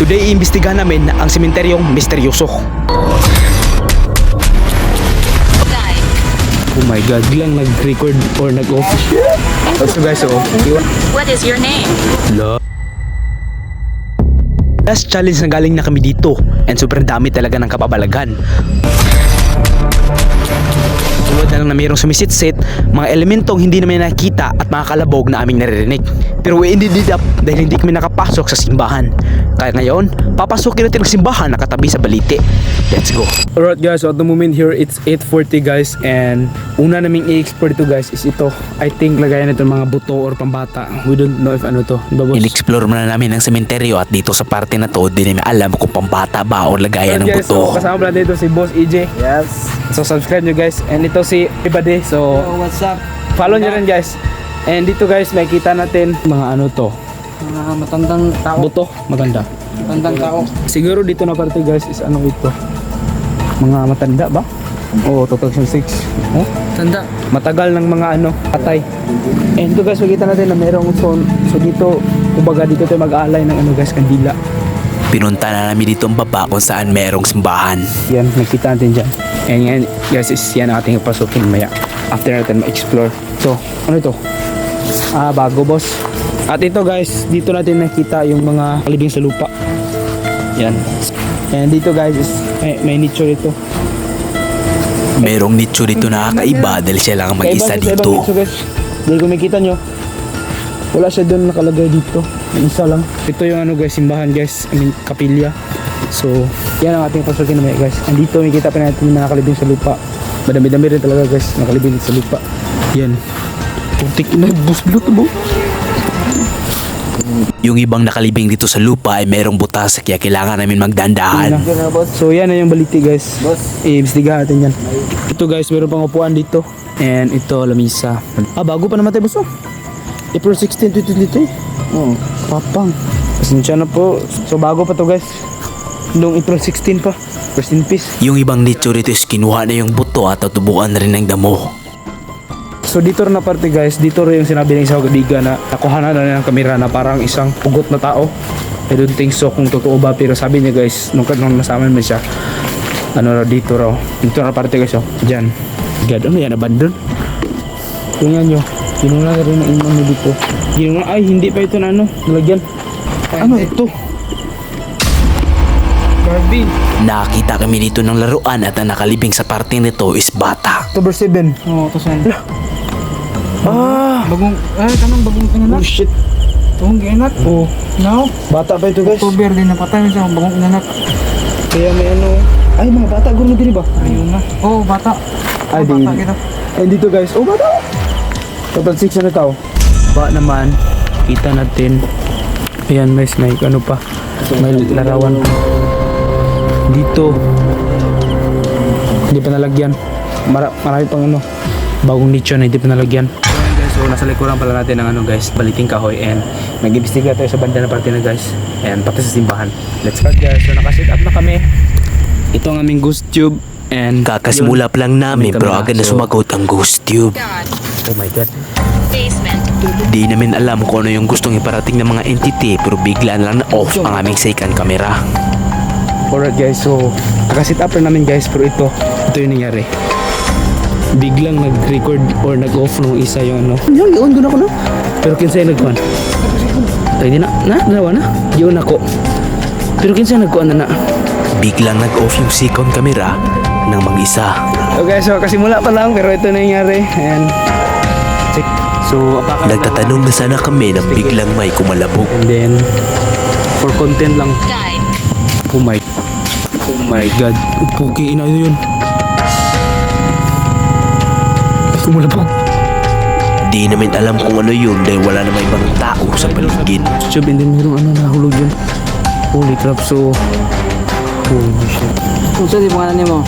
Today, iimbestigahan namin ang sementeryong misteryoso. Oh my god, biglang nag-record or nag-off. So guys, What is your name? last challenge na galing na kami dito and sobrang dami talaga ng kapabalaghan. Tulad na lang na mayroong sumisitsit, mga elementong hindi namin nakita at mga kalabog na aming naririnig. Pero we ended it up dahil hindi kami nakapasok sa simbahan. Kaya ngayon, papasukin natin ang simbahan na katabi sa Balite. Let's go! Alright guys, so at the moment here, it's 8:40 guys, and una naming i-explore dito guys is ito. I think lagayan ito mga buto or pambata. We don't know if ano to. Diba, boss? In-explore muna namin ang sementeryo at dito sa parte na to, di namin alam kung pambata ba o lagayan ng Guys, so buto. kasama pala dito si Boss EJ. Yes. So subscribe nyo guys. And ito si Ibade. So What's up? follow nyo rin guys. And dito guys, makikita natin mga ano to. Mga matandang tao. Buto, maganda. Matandang tao. Siguro dito na parte guys is ano ito. Mga matanda ba? Oo, 2006. Oh? Tanda. Matagal ng mga ano, patay. And ito guys, makikita natin na merong zone. So dito, kumbaga dito tayo mag-aalay ng ano guys, kandila. Pinunta na namin dito ang baba kung saan merong simbahan. Yan, nakita natin dyan. And yan, guys, is yan ang ating pasukin maya. After natin ma-explore. So, ano ito? Bago boss. At ito guys, dito natin nakita yung mga kalibing sa lupa. Yan. And dito guys, is may nicho dito. Merong nicho dito na kakaiba dahil siya lang ang mag-isa Kaiba sa dito. ibang nicho guys. Dahil kung makikita nyo, wala siya doon nakalagay dito. Yung isa lang. Ito yung ano guys, simbahan guys. I mean, kapilya. So, yan ang ating pasukin naman guys. And dito, makikita pa natin yung mga kalibing sa lupa. Madami-dami rin talaga guys, nakalibing sa lupa. Yan. Putik na, bus-blot mo. Yung ibang nakalibing dito sa lupa ay merong butas kaya kailangan namin magdandahan. So yan na yung baliti guys. I-investigahan natin yan. Ito guys, meron pang upuan dito. And ito, lamisa. Bago pa naman tayo boss. April 16, 2023. Oo. Papang. Pasensya na po. So bago pa to guys. Noong April 16 pa. Rest in peace. Yung ibang nicho dito is kinuha na yung buto at tutubuan na rin ng damo. So dito rin na parte guys, dito rin yung sinabi ng isang kaibigan na nakuha na ng kamera na parang isang pugot na tao. I don't think so kung totoo ba, pero sabi niya guys, nung nasama naman siya, ano raw dito raw. Dito na parte guys, oh. Diyan. God, ano yan, abandon? Tingnan nyo, kinuna na rin ang imam mo dito. Kinuna, ay hindi pa ito na ano, nalagyan. Ano ito? Barbie. Nakita kami dito ng laruan at ang nakalibing sa parte nito is bata. October 7. Oo, to saan? Bagong, kanang bagong oh inanak. shit. Itong ginat. Oh, No? bata pa ito guys. October din napatay siya. Bagong inanak. Kaya may ano, ay mga bata, gulo din ba? Ayun na. Oo, bata. Ay, di. Bata kita. And dito guys, oh bata! Total 6 na tao. Ba naman, kita natin. Ayan guys, may ano pa. May larawan. Dito. Hindi pa nalagyan. Marami pang ano, bagong nicho na hindi pa nalagyan. Ayan guys, so nasa likuran pala natin ng ano guys, baliting kahoy. And nag-imbestiga tayo sa banda na parte na guys. And pati sa simbahan. Let's start guys. So nakaset up na kami. Ito ang aming ghost tube. And Kakasimula pa lang namin pero agad na sumagot ang ghost tube. God. oh my god. Basement. Di namin alam kung ano yung gustong iparating ng mga entity pero bigla na lang na off ang aming second camera. Alright guys, so nakasit up na namin guys, pero ito yung nangyari. Biglang nag-record or nag-off nung isa yung ano. Yung i-on ko na ko na. Pero kinsa yung nag-on? Ay di na, dalawa na. Yun ako. Pero kinsa yung nag-on na na. Biglang nag-off yung second camera ng mag-isa. So guys, so kasimula pa lang pero ito na nangyari. And check. So apakan Nagtatanong na sana kami nang biglang may kumalabog. and then for content lang. Guide. Oh my god. Puki ina yun. Kumulabog. Di namin alam kung ano yun dahil wala namang ibang tao sa paligid. Chub, and then merong ano nahulog yun. Holy crap, so holy shit. Kung saan yung pangalan niya mo?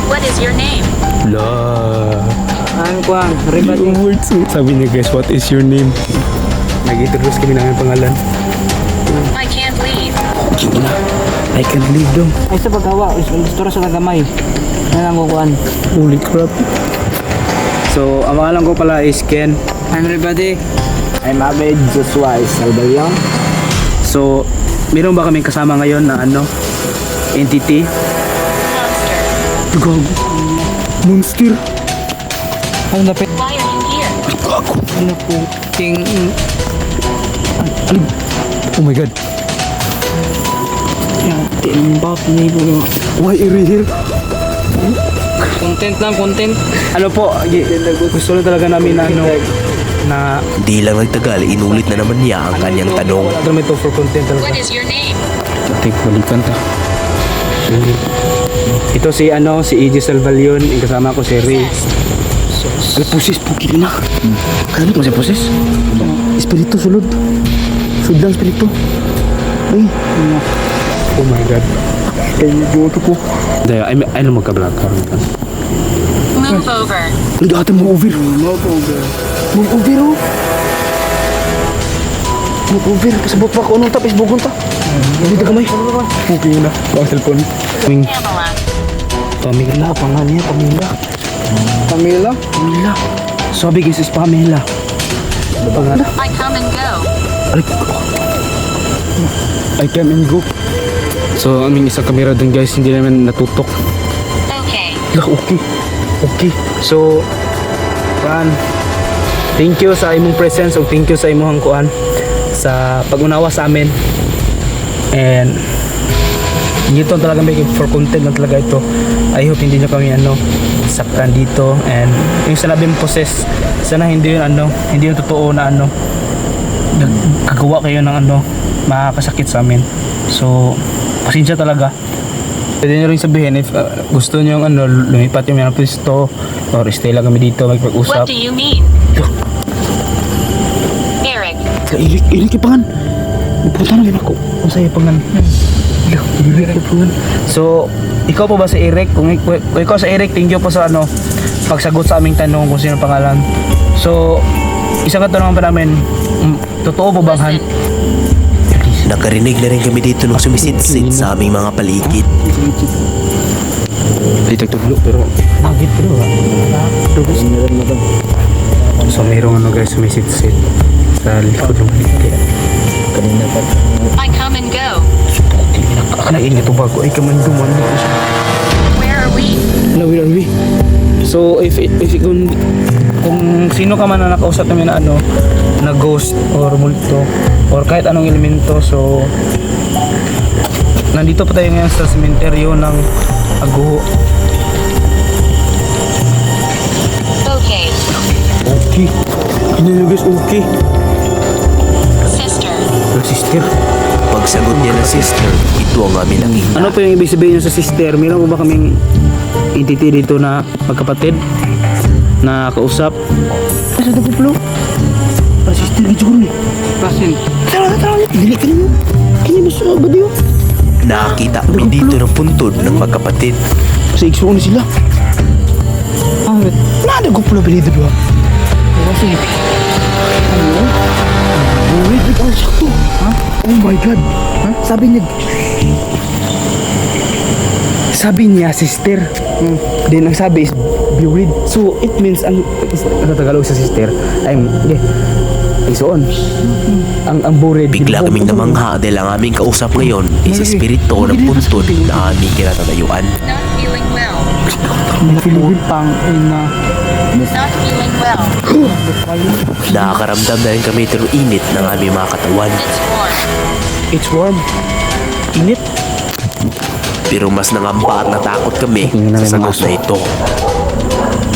What is your name? La. Ano ko ang? Rebati. Yung words. Sabi niya guys, what is your name? Nag-introduce kami ng aming pangalan. I can't leave. Sige na. I can't leave dong. Ay sa paggawa. Istora sa nagamay. Ano lang kukuhan? Holy crap. So, ang pangalan ko pala is Ken. I'm Rebati. I'm Ahmed Joshua Salbayan. So, meron ba kaming kasama ngayon na entity? Monster. Gago. Monster. Ano na pet? Why are you here? Ano po? King... Oh my god. Yung timbap ni po. Why are you here? Content lang, content. Ano po, gusto na talaga namin na na Di lang nagtagal, inulit na naman niya ang kanyang tanong. Ito may to for content What talaga. is your name? Take balikan ta. Ito si si EJ Salvalion, yung kasama ko si Ray. Al pusis po na. Kaya mo si pusis? Espiritu sulod. Sudang espiritu. Ay. Oh my god. Kaya yung ko. Dahil ay na magka-vlog ka. Move over. Nag-ata mo over. Move over. Move over oh. Move over. Kasabot pa ko nung tapis bugon ta. Hindi ka may. Okay na. Bang cellphone. Pamela. Pamela, pangalan niya Pamela. Pamela? Pamela. Sabi guys is Pamela. Pangalan. I come and go. I come and go. So, aming isang kamera dun guys, hindi naman natutok. Okay. Okay. Okay. So, thank you sa imong presence o thank you sa imong kuan sa pag-unawa sa amin. And dito talaga may for content lang talaga ito. I hope hindi nyo kami saktan dito. And yung sinabi mo possess, sana hindi yun hindi yun totoo na gagawa kayo ng makakasakit sa amin. So, pasensya talaga. Pwede nyo rin sabihin if gusto nyo yung lumipat yung mga pwesto or stay lang kami dito magpag-usap. What do you mean? Eric. Irik ipangan. Pupunta na rin ako. Kung sa'yo pangan. Irik ipangan. So, ikaw po ba sa Eric? Kung ikaw sa Eric, thank you po sa pagsagot sa aming tanong kung sino pangalan. So, isang katanungan pa namin, totoo po bang Listen. Nakarinig na rin kami dito ng sumisit-sit sa aming mga paligid. Dito tuglo pero bakit pero so mayroong guys sumisit-sit sa likod ng paligid. Kanina pa I come and go. Kanain ito bago ay kamanduman. Where are we? No, where are we? So if kung sino ka man na nakausap namin na na ghost or multo or kahit anong elemento, so nandito pa tayo ngayon sa sementeryo ng Aguho. Okay. Okay. Ano yun guys? Okay. Sister. Sister. Pagsagot niya ng sister, ito ang aming nakita. Ano po yung ibig sabihin nyo sa sister? Meron po ba kaming entity dito na magkapatid na kausap? Asa na po? Para sister, gito ko rin. Pasin. Tara. Dili ka rin mo. Kanya mo sa ba diyo? Nakakita kami dito ng puntod ng magkapatid. Kasi igsuon na sila. Ahmed. Nada ko pula bilid ba? Pasin. Wait, ang sakto. Ha? Oh my God. Ha? Sabi niya, sister. Then ang sabi is buried. So, it means, ang Tagalog sa sister, igsuon. Ang buried. Bigla kaming namangha dahil ang aming kausap ngayon is espiritu ng puntod na aming kinatatayuan. Not feeling well. Pang ina. Not feeling well. Nakakaramdam na rin kami ito ng init ng aming mga katawan. It's warm. It's warm. Init. Pero mas nangamba at natakot kami sa sagot na ito.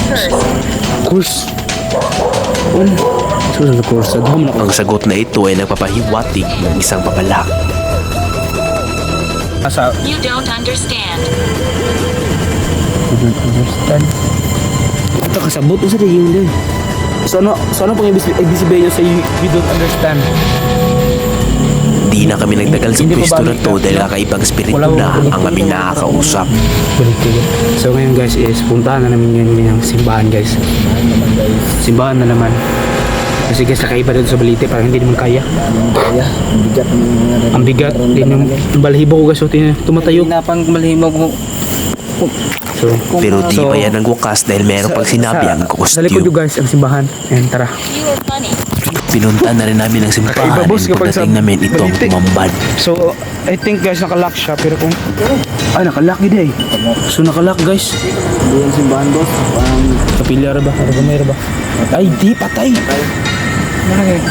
Curse. Course. Susunod na course. Adhom na Ang sagot na ito ay nagpapahiwatig ng isang babala. Asa. You don't understand. Understand. Ito kasabot. Usa na yun din. So ano pang ibig sabihin nyo sa you don't understand? Di na kami nagtagal sa Hindi pa pwesto na balik to ka. dahil kakaibang espiritu na ang aming nakakausap. Balik kayo. So ngayon guys is puntahan na namin ngayon yung simbahan guys. Simbahan na naman. Kasi guys nakaiba dito sa Balite parang hindi naman kaya. Ang bigat. Din yung balahibo ko guys. So tumatayo. Pinapang malhimaw ko. So, Pero di pa yan ang wakas dahil meron pang sinabi ang sa likod costume. yung guys ang simbahan. And tara. You are funny. Pinunta na rin namin ang Kakaiba, simbahan boss, and kapag sa pagdating namin itong balite. tumambad. So, I think guys, nakalock siya. Pero kung... Ay, nakalock yun eh. So, nakalock guys. Hindi yung simbahan, boss. Parang Kapilya ba? May ba? Ay, di, patay.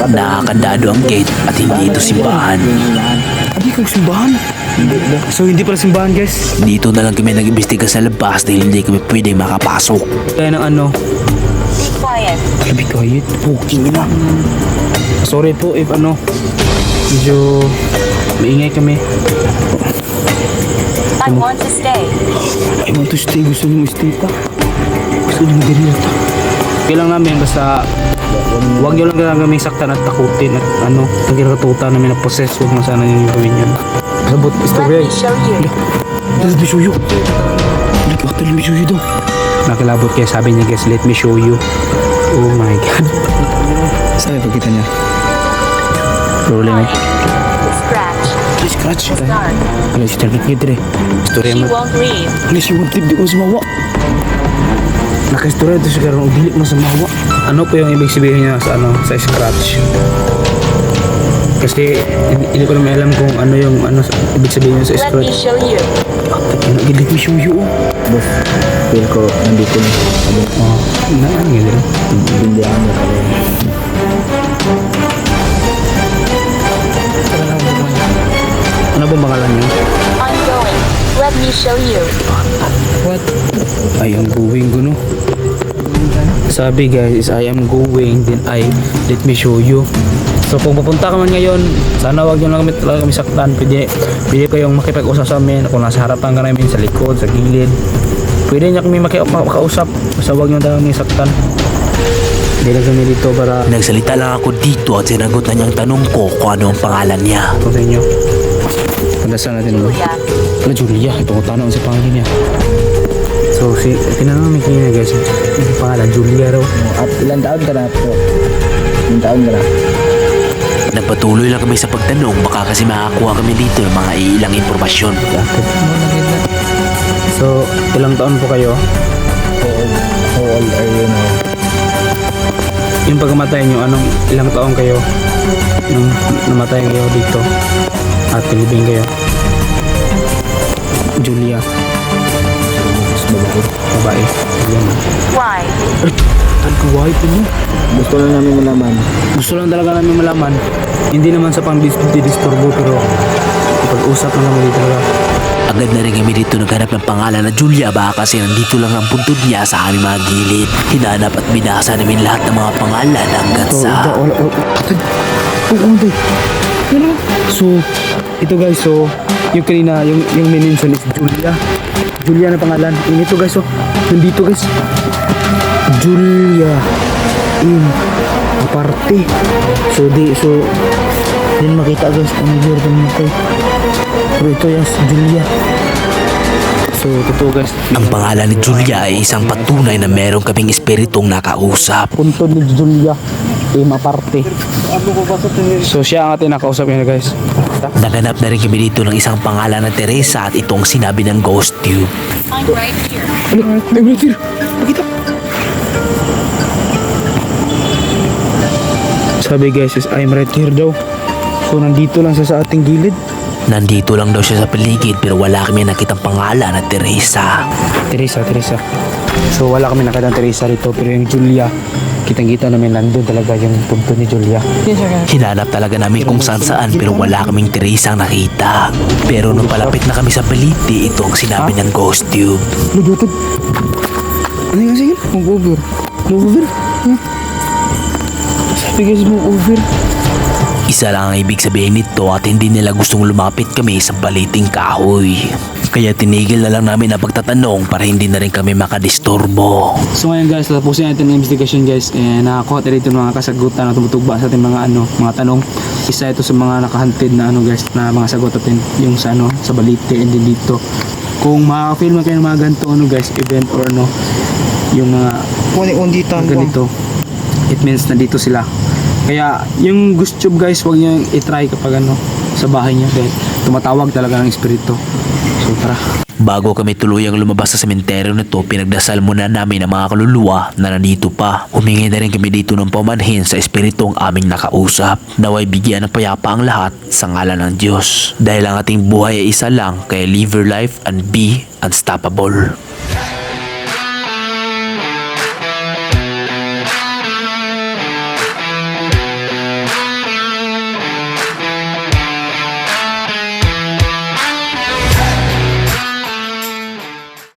Nakakandado ang gate at hindi ito simbahan. Hindi kang simbahan. So, hindi pala simbahan guys. Dito na lang kami nag-imbestiga sa labas dahil hindi kami pwedeng makapasok. Kaya ng ano, Be quiet. sabi quiet, puking na. Sorry po if ano, medyo maingay kami. I want to stay. I want to stay. Gusto niyo stay pa. Gusto niyo mag-dirila ta. Kailang namin basta huwag niyo lang kami saktan at takutin at ano, ang kinakatuta namin na possess, huwag mo sana yung gawin yun. Sabot, Let istorya me show you. Let me show you. Let me show you daw. Nakilabot kaya sabi niya guys, let me show you. Oh my god. Saan yung pagkita niya? Rolling eh. Scratch. Scratch. Start. Alam si Target Ngid rin. Istorya She mo. won't leave. Alam si Wantip di ko sumawa. Naka-istorya ito siya karang udilik mo sumawa. Ano po yung ibig sabihin niya sa ano, sa scratch? Kasi hindi ko naman alam kung ano yung ano ibig sabihin niya sa Let me scratch. show you. Let me show you. boss, feel ko nandito na. Sabi, Oh, ano nga din? hindi ako na pala. Ano ba pangalan niya? I'm going. Let me show you. I am going guno. Sabi guys is I am going then I let me show you. So kung pupunta ka man ngayon, sana wag niyo lang kami saktan. Pwede kayong makipag-usap sa amin kung nasa harapan ka namin, sa likod, sa gilid. Pwede niya kami makausap. Basta wag niyo lang kami saktan. Hindi lang kami dito para Nagsalita lang ako dito at sinagot na niyang tanong ko kung ano ang pangalan niya. sa inyo. Pagdasan natin mo. Julia. Ano Julia? Ito ko tanong sa pangalan niya. So tinanong namin kanina guys, yung pangalan Julia raw. At ilang taon ka na po? Ilang taon ka na? Nagpatuloy lang kami sa pagtanong baka kasi makakuha kami dito ng mga ilang impormasyon. So, ilang taon po kayo? How old are you now? Yung pagkamatay nyo, anong ilang taon kayo nung namatay kayo dito at pilibing kayo? Julia, Mas babae. babae. Yan. Why? Ang kawaii po niyo. Gusto lang namin malaman. Gusto lang talaga namin malaman. Hindi naman sa pang-disturbo pero pag-usap lang naman dito talaga. Agad na rin kami dito naghanap ng pangalan na Julia baka kasi nandito lang ang puntod niya sa aming mga gilid. Hinanap at binasa namin lahat ng mga pangalan hanggat sa... So, ito guys, so yung kanina, yung minention is Julia. Julia na pangalan. Yung ito guys, so nandito guys. Julia in aparte. So yun makita guys kung may year namatay. Pero ito yes, Julia. So totoo guys. Ang pangalan ni Julia ay isang patunay na meron kaming espiritong nakausap. Punto ni Julia in aparte. So siya ang ating nakausap niya guys. Naganap na rin kami dito ng isang pangalan na Teresa at itong sinabi ng ghost tube. I'm right here. Ay, Brother! Makita! Sabi guys is I'm right here daw. So nandito lang siya sa ating gilid. Nandito lang daw siya sa paligid pero wala kami nakitang pangalan na Teresa. Teresa. So wala kami nakita ng Teresa dito pero yung Julia, kitang-kita namin nandun talaga yung punto ni Julia. Hinanap talaga namin kung saan pero wala kaming Teresa ang nakita. Pero nung palapit na kami sa baliti, ito ang sinabi ng ghost tube. Lugutod! Ano yung sige? Move over. Sabi guys, move over. Isa lang ang ibig sabihin nito at hindi nila gustong lumapit kami sa baliting kahoy. Kaya tinigil na lang namin ang pagtatanong para hindi na rin kami makadisturbo. So ngayon guys, tapusin natin ang investigation guys. Nakakuha tayo dito ng mga kasagutan na tumutugba sa ating mga tanong. Isa ito sa mga nakahantid na guys, na mga sagot natin yung sa sa balite and din dito. Kung makaka-film kayo ng mga ganito guys, event or yung mga ganito, it means nandito sila. Kaya yung ghost tube guys, huwag niyo i-try kapag sa bahay niyo dahil tumatawag talaga ng espiritu. So tara. Bago kami tuluyang lumabas sa sementeryo na to, pinagdasal muna namin ang mga kaluluwa na nandito pa. Humingi na rin kami dito ng paumanhin sa espiritong aming nakausap. Naway bigyan ng payapa ang lahat sa ngalan ng Diyos. Dahil ang ating buhay ay isa lang, kaya live your life and be unstoppable.